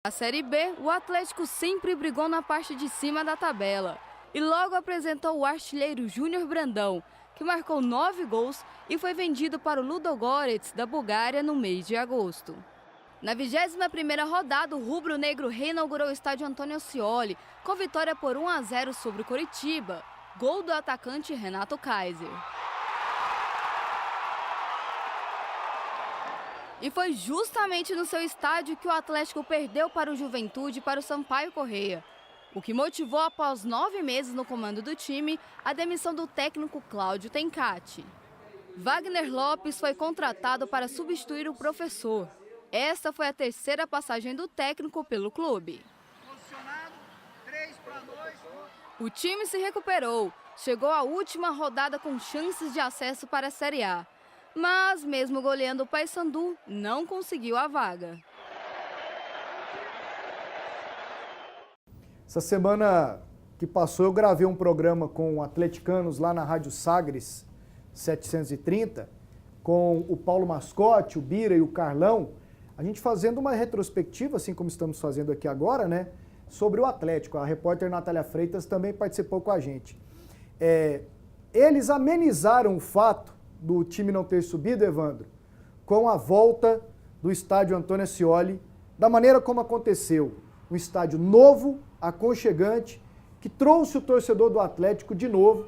Na Série B, o Atlético sempre brigou na parte de cima da tabela e logo apresentou o artilheiro Júnior Brandão, que marcou 9 gols e foi vendido para o Ludogorets da Bulgária no mês de agosto. Na 21ª rodada, o rubro-negro reinaugurou o estádio Antônio Ascioli com vitória por 1-0 sobre o Coritiba, gol do atacante Renato Kaiser. E foi justamente no seu estádio que o Atlético perdeu para o Juventude e para o Sampaio Corrêa, o que motivou, após 9 meses no comando do time, a demissão do técnico Cláudio Tencati. Wagner Lopes foi contratado para substituir o professor. Esta foi a 3ª passagem do técnico pelo clube. O time se recuperou, chegou à última rodada com chances de acesso para a Série A. Mas, mesmo goleando o Paysandu, não conseguiu a vaga. Essa semana que passou, eu gravei um programa com atleticanos lá na Rádio Sagres 730, com o Paulo Mascote, o Bira e o Carlão, a gente fazendo uma retrospectiva, assim como estamos fazendo aqui agora, né, sobre o Atlético. A repórter Natália Freitas também participou com a gente. Eles amenizaram o fato do time não ter subido, Evandro, com a volta do estádio Antônio Ascioli, da maneira como aconteceu. Um estádio novo, aconchegante, que trouxe o torcedor do Atlético de novo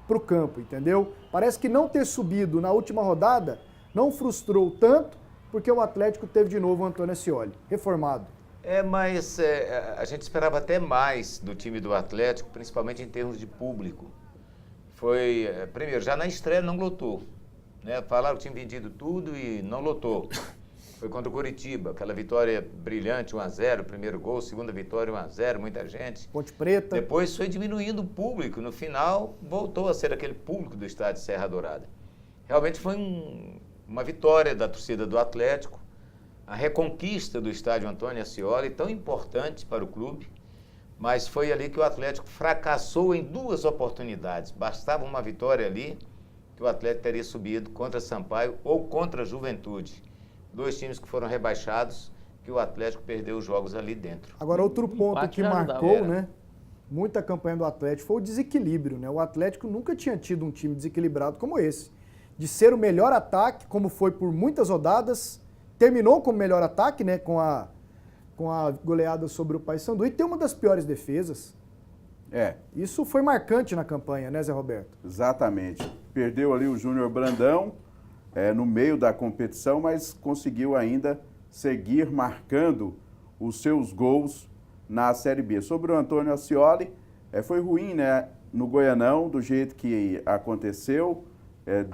para o campo, entendeu? Parece que não ter subido na última rodada não frustrou tanto, porque o Atlético teve de novo o Antônio Ascioli, reformado. Mas a gente esperava até mais do time do Atlético, principalmente em termos de público. Primeiro, já na estreia não lotou. Né? Falaram que tinha vendido tudo e não lotou. Foi contra o Coritiba, aquela vitória brilhante, 1-0, primeiro gol, segunda vitória, 1-0, muita gente. Ponte Preta. Depois foi diminuindo o público, no final voltou a ser aquele público do estádio Serra Dourada. Realmente foi uma vitória da torcida do Atlético, a reconquista do estádio Antônio Ascioli, tão importante para o clube, mas foi ali que o Atlético fracassou em 2 oportunidades. Bastava uma vitória ali que o Atlético teria subido contra Sampaio ou contra a Juventude. 2 times que foram rebaixados, que o Atlético perdeu os jogos ali dentro. Agora, outro ponto que marcou, né, muita campanha do Atlético foi o desequilíbrio, né? O Atlético nunca tinha tido um time desequilibrado como esse. De ser o melhor ataque, como foi por muitas rodadas, terminou como melhor ataque, né, com a goleada sobre o Paysandu, e tem uma das piores defesas. Isso foi marcante na campanha, né, Zé Roberto? Exatamente. Perdeu ali o Júnior Brandão no meio da competição, mas conseguiu ainda seguir marcando os seus gols na Série B. Sobre o Antônio Ascioli, foi ruim, né, no Goianão, do jeito que aconteceu.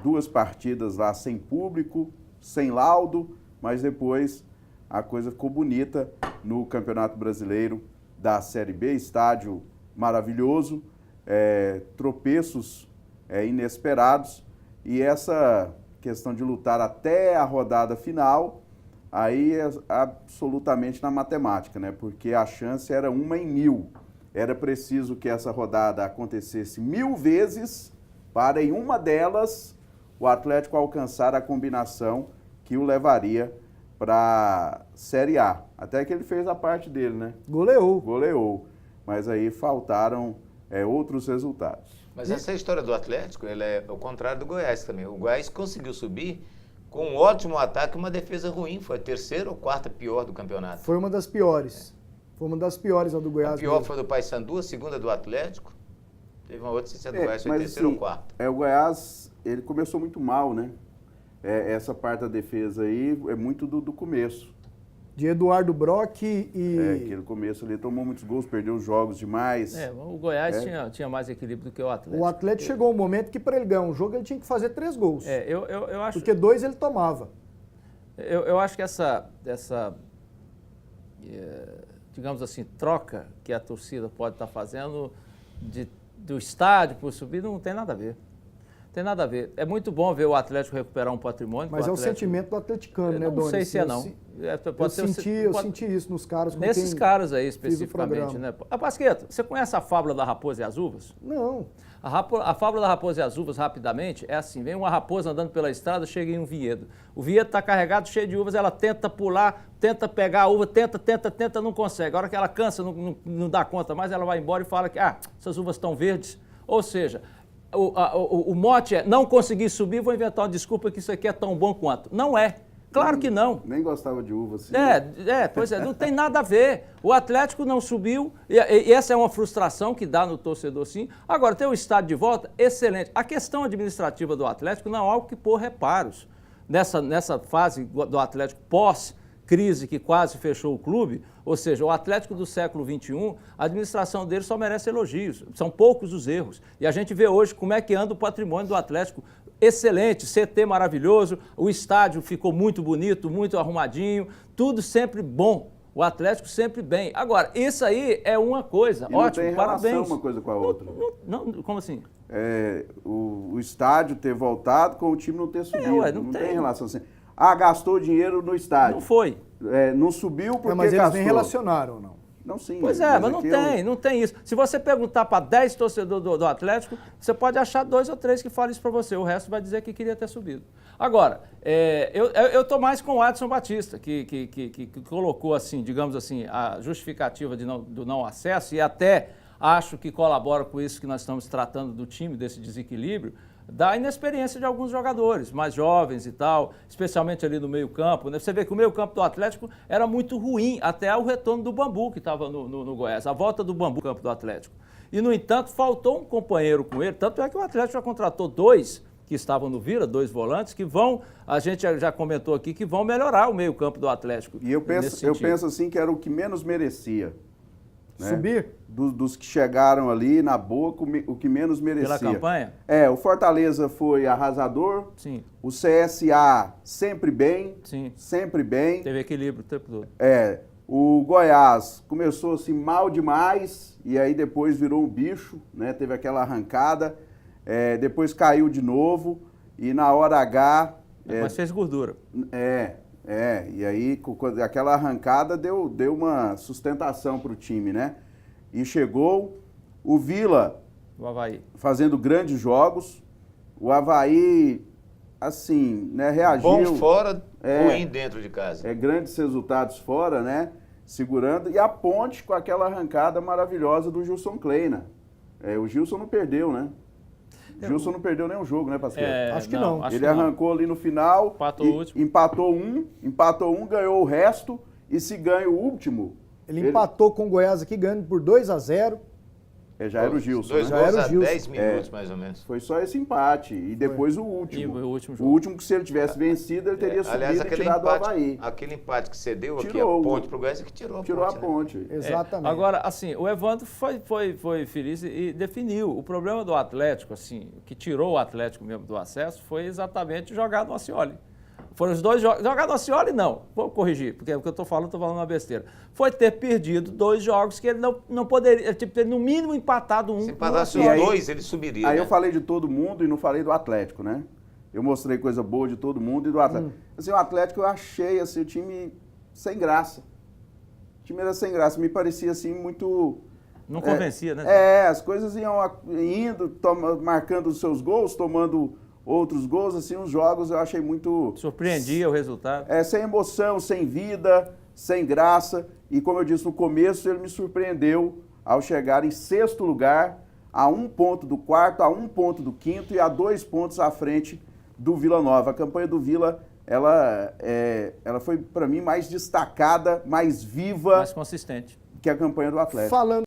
2 partidas lá sem público, sem laudo, mas depois a coisa ficou bonita no Campeonato Brasileiro da Série B, estádio maravilhoso, tropeços inesperados, e essa questão de lutar até a rodada final, aí é absolutamente na matemática, né? Porque a chance era 1 em 1000. Era preciso que essa rodada acontecesse 1000 vezes para, em uma delas, o Atlético alcançar a combinação que o levaria para a Série A. Até que ele fez a parte dele, né? Goleou. Mas aí faltaram outros resultados. Mas essa história do Atlético, ela é o contrário do Goiás também. O Goiás conseguiu subir com um ótimo ataque e uma defesa ruim. Foi a 3ª ou 4ª pior do campeonato. Foi uma das piores. Foi uma das piores, a do Goiás. A pior mesmo foi do Paysandu, a 2ª do Atlético. Teve uma outra, se é do Goiás, foi a 3ª ou 4ª. O Goiás, ele começou muito mal, né? Essa parte da defesa aí é muito do começo. De Eduardo Brock aquele começo ali, tomou muitos gols, perdeu os jogos demais. O Goiás tinha mais equilíbrio do que o Atlético. O Atlético chegou um momento que, para ele ganhar um jogo, ele tinha que fazer 3 gols. Eu acho... Porque 2 ele tomava. Eu acho que essa digamos assim, troca que a torcida pode estar fazendo do estádio por subir não tem nada a ver. Tem nada a ver. É muito bom ver o Atlético recuperar um patrimônio. Mas é o Atlético... sentimento do atleticano, né, Não Doni? sei se é não. Eu senti isso nos caras. Nesses caras aí, especificamente, programa. né? Pasqueta, você conhece a fábula da raposa e as uvas? Não. A fábula da raposa e as uvas, rapidamente, é assim: vem uma raposa andando pela estrada, chega em um vinhedo. O vinhedo está carregado, cheio de uvas, ela tenta pular, tenta pegar a uva, tenta, não consegue. A hora que ela cansa, não dá conta mais, ela vai embora e fala que essas uvas estão verdes. Ou seja, o mote é: não consegui subir, vou inventar uma desculpa que isso aqui é tão bom quanto. Não é. Claro que não. Nem gostava de uva assim. Pois é, não tem nada a ver. O Atlético não subiu, e essa é uma frustração que dá no torcedor, sim. Agora, ter o estádio de volta, excelente. A questão administrativa do Atlético não é algo que pôr reparos. Nessa fase do Atlético pós-crise que quase fechou o clube, ou seja, o Atlético do século XXI, a administração dele só merece elogios. São poucos os erros. E a gente vê hoje como é que anda o patrimônio do Atlético. Excelente, CT maravilhoso, o estádio ficou muito bonito, muito arrumadinho, tudo sempre bom, o Atlético sempre bem. Agora, isso aí é uma coisa, e ótimo, não tem parabéns. relação uma coisa com a outra. Não, como assim? O estádio ter voltado com o time não ter subido. Não tem relação assim. Gastou dinheiro no estádio. Não foi. Não subiu porque mas eles gastou. nem relacionaram, não. Não, sim. Pois mas não tem isso. Se você perguntar para 10 torcedores do Atlético, você pode achar 2 ou 3 que falam isso para você. O resto vai dizer que queria ter subido. Agora, eu estou mais com o Adson Batista, que colocou, assim, digamos assim, a justificativa do não acesso, e até acho que colabora com isso que nós estamos tratando do time, desse desequilíbrio, da inexperiência de alguns jogadores mais jovens e tal, especialmente ali no meio-campo. Né? Você vê que o meio-campo do Atlético era muito ruim, até o retorno do Bambu, que estava no Goiás, a volta do Bambu no campo do Atlético. E, no entanto, faltou um companheiro com ele, tanto é que o Atlético já contratou 2 que estavam no Vila, 2 volantes, que vão, a gente já comentou aqui, que vão melhorar o meio-campo do Atlético. E eu penso assim que era o que menos merecia. Né? Subir? Dos que chegaram ali na boca, o que menos merecia. Pela campanha? O Fortaleza foi arrasador. Sim. O CSA sempre bem. Sim. Sempre bem. Teve equilíbrio o tempo todo. O Goiás começou assim mal demais e aí depois virou um bicho, né? Teve aquela arrancada, depois caiu de novo e na hora H... Mas fez gordura. E aí aquela arrancada deu uma sustentação para o time, né? E chegou o Vila, o Avaí, fazendo grandes jogos, o Avaí, assim, né, reagiu. Bom fora, ruim dentro de casa. Grandes resultados fora, né? Segurando, e a Ponte com aquela arrancada maravilhosa do Gilson Kleina. O Gilson não perdeu, né? O Gilson não perdeu nenhum jogo, né, Pasqueta? Acho que não. Ele arrancou ali no final, empatou um, ganhou o resto, e se ganha o último... Ele empatou com o Goiás aqui, ganhando por 2-0. Já era o Gilson. 2 né? gols a 10 minutos, mais ou menos. Foi só esse empate. E depois o último. E o último jogo. O último que, se ele tivesse vencido, ele teria subido e tirado o Avaí. Aquele empate que cedeu aqui a Ponte pro Goiás é que tirou a Ponte. Né? Exatamente. Agora, assim, o Evandro foi feliz e definiu. O problema do Atlético, assim, que tirou o Atlético mesmo do acesso, foi exatamente jogar no Ascioli. Foram os 2 jogos. Jogar no Ascioli, não. Vou corrigir, porque o que eu estou falando uma besteira. Foi ter perdido 2 jogos que ele não poderia, ter no mínimo empatado um. Se empatasse os 2, ele subiria. Aí né? eu falei de todo mundo e não falei do Atlético, né? Eu mostrei coisa boa de todo mundo e do Atlético. Assim, o Atlético eu achei assim, o time sem graça. O time era sem graça. Me parecia assim muito... Não convencia, né? As coisas iam indo, marcando os seus gols, tomando... outros gols, assim, os jogos eu achei muito... Surpreendia o resultado. Sem emoção, sem vida, sem graça. E como eu disse no começo, ele me surpreendeu ao chegar em 6º lugar, a 1 ponto do 4º, a 1 ponto do 5º e a 2 pontos à frente do Vila Nova. A campanha do Vila, ela foi, para mim, mais destacada, mais viva... Mais consistente. Que a campanha do Atlético. Falando